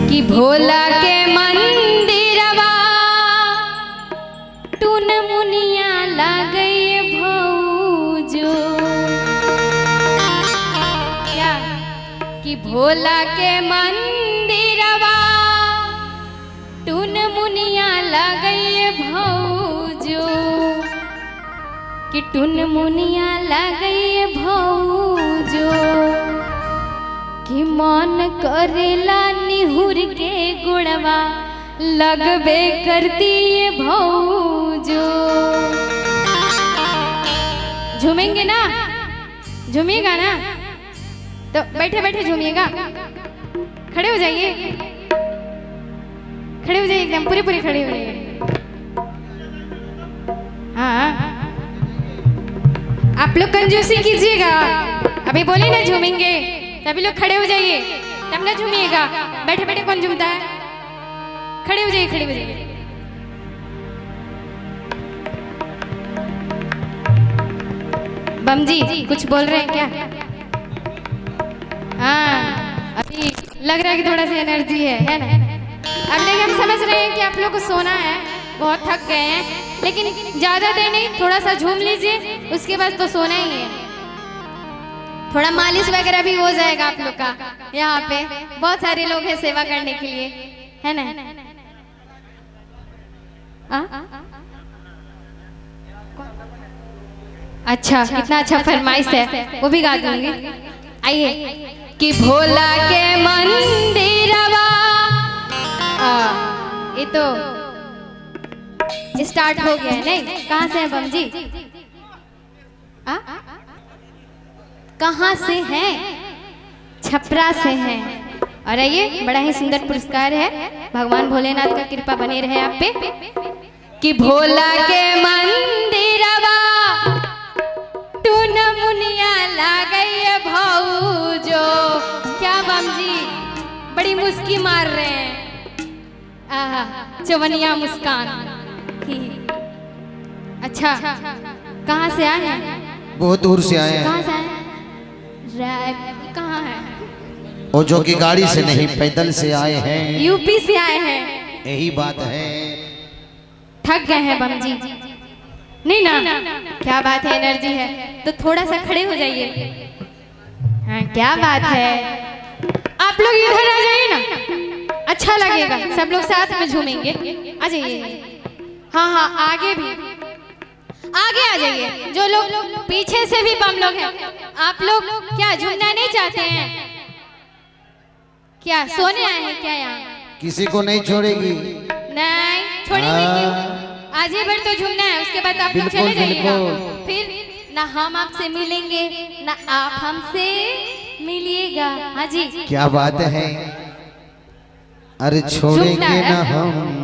कि भोला के मंदिरवा टून मुनिया लागई भौजो। क्या कि भोला के मंदिरवा टून मुनिया लागई भौजो, कि टून मुनिया लागई भौजो, कि मन करेला निहुर के गुणवा लगबे करती ये भौजो। झूमेंगे ना, झूमिएगा ना, तो बैठे बैठे झूमिएगा। खड़े हो जाइए, खड़े हो जाइए, एकदम पूरे पूरे खड़े हो जाइए। हाँ, आप लोग कंजूसी कीजिएगा। अभी बोले ना झूमेंगे, तभी लोग खड़े हो जाइए, तब ना झूमिएगा। बैठे बैठे कौन झूमता है? खड़े हो जाइए, खड़े हो जाइए। बम जी कुछ बोल रहे हैं क्या? हाँ, अभी लग रहा है कि थोड़ा सा एनर्जी है ना? अब लेकिन हम समझ रहे हैं कि आप लोग को सोना है, बहुत थक गए हैं, लेकिन ज्यादा देर नहीं, थोड़ा सा झूम लीजिए, उसके बाद तो सोना ही है। थोड़ा मालिश वगैरह भी हो जाएगा आप लोग का। यहाँ पे बहुत सारे लोग हैं सेवा करने के लिए, है ना? अच्छा, कितना अच्छा फरमाइश है, वो भी गा दूंगी। आइए कि भोला के मंदिरवा, ये तो स्टार्ट हो गया है। नहीं, कहाँ से है बम जी? कहाँ से हैं? छपरा से हैं। और ये बड़ा ही सुंदर पुरस्कार है, भगवान भोलेनाथ का कृपा बने रहे आप पे। कि भोला के मंदिरवा टून मुनिया लागई भौजो। क्या बम जी बड़ी मुस्की मार रहे हैं, आहा चवनिया मुस्कान। अच्छा, कहाँ से आए हैं? बहुत दूर से आए हैं। कहाँ से आए? कहाँ है? और जो कि गाड़ी से नहीं, पैदल से आए हैं। यूपी से आए हैं। यही बात है। थक गए हैं बम जी? नहीं ना, क्या बात है, एनर्जी है तो थोड़ा सा खड़े हो जाइए। हाँ, क्या बात है, आप लोग इधर आ जाइए ना, अच्छा लगेगा, सब लोग साथ में झूमेंगे। आ जाइए। हाँ हाँ, आगे भी आगे आ जाइए। जो लोग पीछे से भी बम लोग हैं, आप लोग क्या झूमना नहीं चाहते हैं क्या? सोने आए हैं क्या यहाँ? किसी को नहीं छोड़ेगी। नहीं छोड़ेंगे क्यों? आज ही भर तो झूमना है, उसके बाद आप लोग चले जाइएगा। फिर ना हम आपसे मिलेंगे ना आप हमसे मिलिएगा। हाँ जी, क्या बात है, अरे छोड़ेंगे ना हम।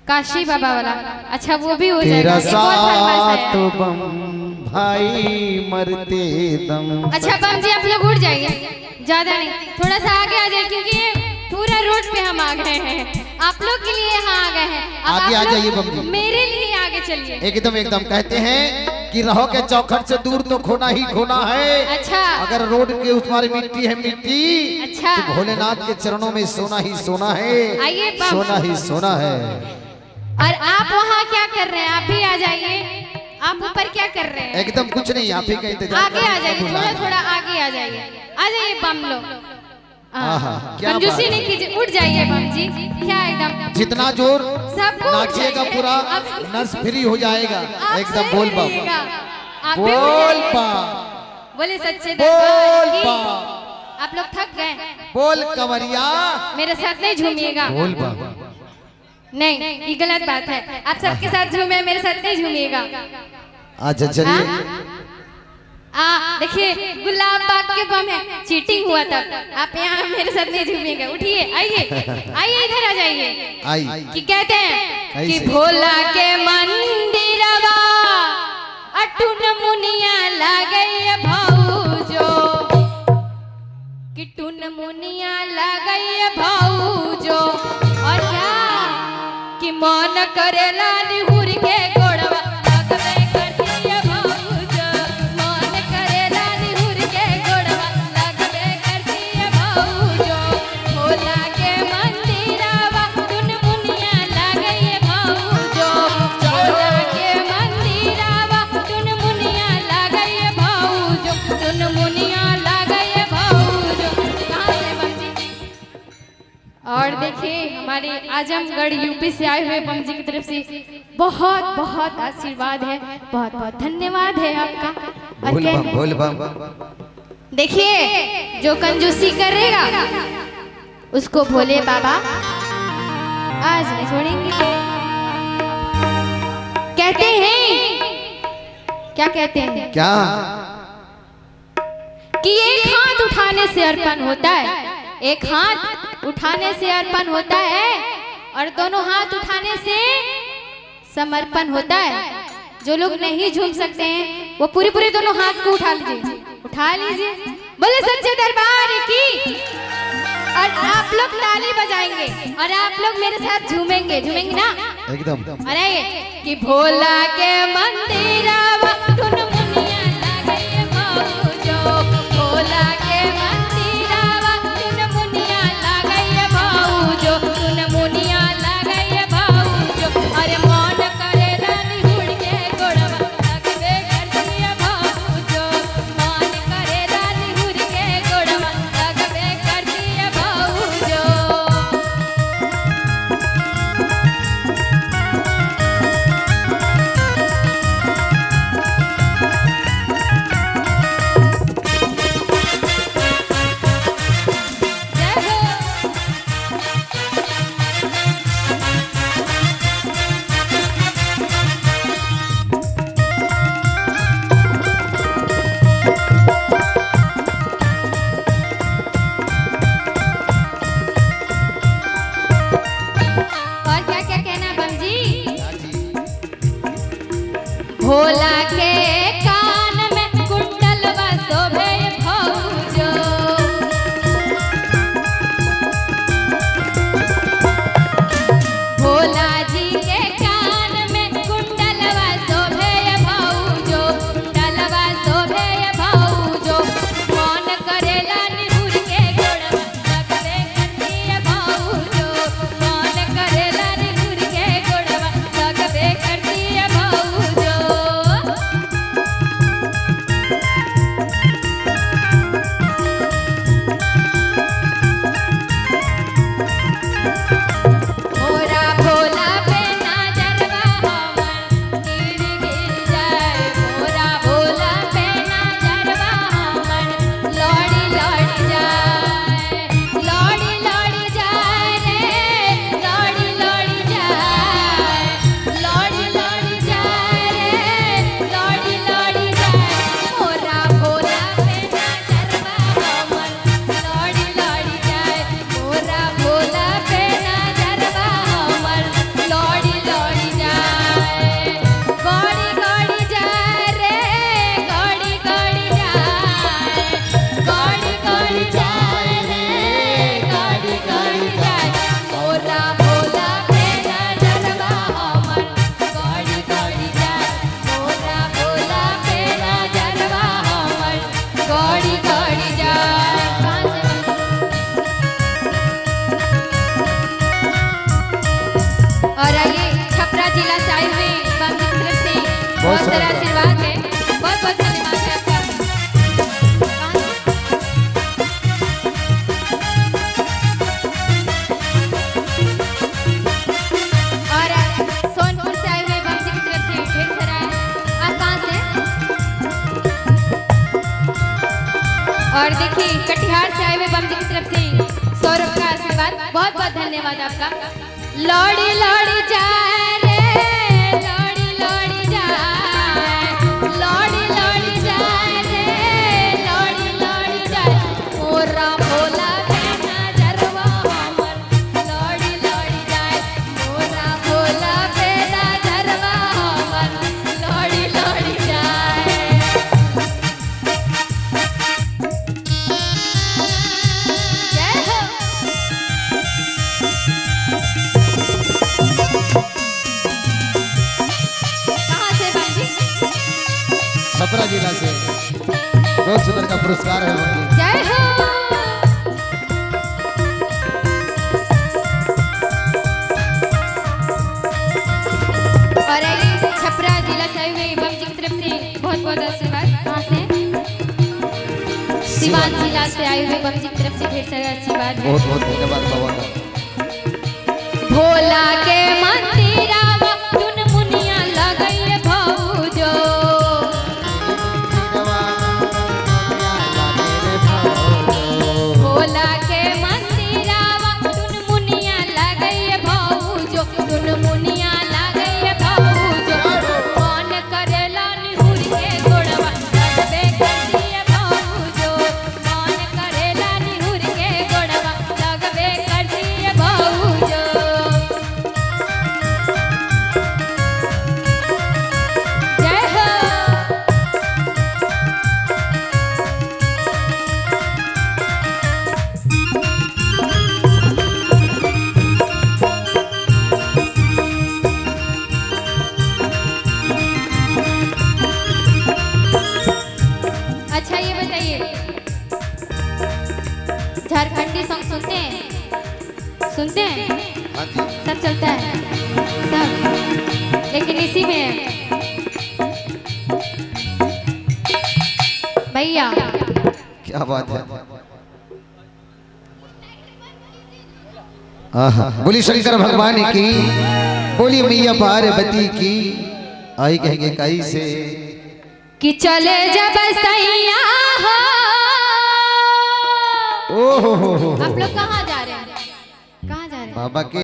काशी बाबा वाला, अच्छा वो भी हो जाएगा। तेरा साथ बम भाई मरते दम। अच्छा बम जी आप लोग उठ जाइए, ज्यादा नहीं, थोड़ा सा आगे आ जाए, क्योंकि ये पूरा रोड पे हम आ गए हैं, आप लोग के लिए यहाँ आ गए हैं। आगे आ जाइए बम जी, मेरे लिए आगे चलिए। एकदम एकदम। कहते हैं कि रहो के चौखट से दूर तो खोना ही खोना है। अच्छा, अगर रोड के उस पार मिट्टी है मिट्टी, अच्छा, तो भोलेनाथ के चरणों में सोना ही सोना है। आइए बम, सोना ही सोना है। और आप वहाँ क्या कर रहे हैं? आप भी आ जाइए। आप ऊपर क्या कर रहे हैं? एकदम कुछ नहीं, आप ही का इंतजार। आगे आ जाइए, थोड़ा थोड़ा आगे आ जाइए, आ जाइए बम लोग। कंजूसी नहीं कीजिए, उठ जाइए बम जी। क्या एकदम जितना जोर सबको नाचिएगा पूरा नस फ्री हो जाएगा। एकदम बोल बम, बोल पा, बोले सच्चे बोल दरबार पा। की। आप लोग थक गए, बोल कंवरिया, मेरे साथ नहीं झूमिएगा। बोल बा। नहीं, ये गलत बात है, आप सबके साथ झूमे, मेरे साथ नहीं झूमिएगा। अच्छा चलिए। देखिए गुलाब बाग के बम है, चीटिंग हुआ था। आप यहाँ मेरे साथ नहीं झूमिएगा, उठिए, आइए आइए, इधर आ जाइए। आई कि कहते हैं कि भोला के मंदिरवा अटून मुनिया लागई भौजो, कि टून मुनिया लागई भौजो। और क्या कि मन करेला निहुर के गोड़वा लगबे करती है भौजो, मन करेला निहुर के गोड़वा लगबे करती है भौजो। और देखिए हमारे आजमगढ़ यूपी से आए हुए बम जी की तरफ से बहुत बहुत आशीर्वाद है, बहुत बहुत धन्यवाद है आपका। और बोल बम, कहने बोल बम। देखिए जो कंजूसी करेगा उसको भोले बाबा आज नहीं छोड़ेंगे। कहते हैं, क्या कहते हैं क्या? कि एक हाथ उठाने से अर्पण होता है, एक हाथ उठाने से अर्पण होता है और दोनों हाथ उठाने से समर्पण होता है। जो लोग नहीं झूम सकते हैं वो पूरे पूरे दोनों हाथ को उठा लीजिए, उठा लीजिए। बोले सच्चे दरबार की। और आप लोग ताली बजाएंगे और आप लोग मेरे साथ झूमेंगे, झूमेंगे ना एकदम। अरे कि भोला के मंदिरवा धुन मुनिया लागे मौजो, भोला के मंदिरवा धुन मुनिया लागे मौजो, धुन मुनिया लागे मौजो। अरे मन करे रानी हुड़ के गोड़वा लगबे करतिया मौजो, मन करे रानी हुड़ के गोड़वा लगबे करतिया मौजो। जय हो। और क्या क्या कहना है बम जी? भोला के कान में कुंडलवा शोभे भौजो, भोला जी के कान में कुंडलवा शोभे भौजो, कुंडलवा शोभे भौजो। मन करेला निहुर के गोड़वा लगबे करतिया भौजो, मन करेला निहुर के गोड़वा लगबे करतिया भौजो। मोरा भोला पे नजरवा हमर गिर गिर जाए, मोरा भोला पे नजरवा हमर लड़ी लड़ी जाए, लड़ी लड़ी जाए रे, लड़ी लड़ी जाए, लड़ी लड़ी जाए रे, लड़ी लड़ी जाए। मोरा भोला पे नजरवा हमर लड़ी लड़ी जाए, मोरा भोला पे नजरवा हमर लड़ी लड़ी जाए। गड़ी गड़ी जाए रे, गड़ी गड़ी जाए, गड़ी गड़ी जाए रे, गड़ी गड़ी जाए। मोरा भोला पे नजरवा हमर गड़ी गड़ी जाए, मोरा भोला पे नजरवा हमर गड़ी गड़ी जाए। कहाँ से और आइए छपरा जिला से आए हुए बम जी की तरफ से बहुत सारा आशीर्वाद है, बहुत बहुत धन्यवाद है आपका। और सोनपुर से आए हुए बम जी की तरफ से ढेर सारा है। आप कहाँ से? और देखिए कटिहार से आए हुए बम जी की तरफ से सौरभ का आशीर्वाद, बहुत बहुत धन्यवाद आपका। लड़ी लड़ी जाए रे, लड़ी लड़ी जाए, लड़ी लड़ी जाए रे, लड़ी लड़ी जाए। मोरा भोला पे नजरवा हमर लड़ी लड़ी जाए, मोरा भोला पे नजरवा हमर लड़ी लड़ी जाए। जय हो। कहाँ से बम जी? छपरा जिला से बहुत सुंदर का पुरस्कार है बम जी। जय हो। और आइए छपरा जिला से आए हुए बम जी की तरफ से बहुत बहुत आशीर्वाद। कहाँ से? सिवान जिला से आए हुए बम जी की तरफ से ढेर सारा आशीर्वाद है। बहुत बहुत धन्यवाद बाबा का। भोला के मंदिरावा टुन मुनिया लगैले भौजो। भोला के मंदिरावा टुन मुनिया लगैले भौजो, टुन मुनिया लगैले भौजो। मन करेला निहुर के गोड़वा लगबे करदिए भौजो, मन करेला निहुर के गोड़वा लगबे करदिए भौजो। जय हो। अच्छा ये बताइए, झारखंडी सॉन्ग सुनते हैं? सुनते हैं? हाँ जी। सब चलता है सब, लेकिन इसी में भैया क्या बात है। आहा, बोली शंकर भगवान की, बोली मैया पार्वती की। आई कहेंगे कई से कि चले जब सैया हो। ओ हो आप लोग कहाँ जा रहे हैं? कहाँ जा रहे हैं? बाबा के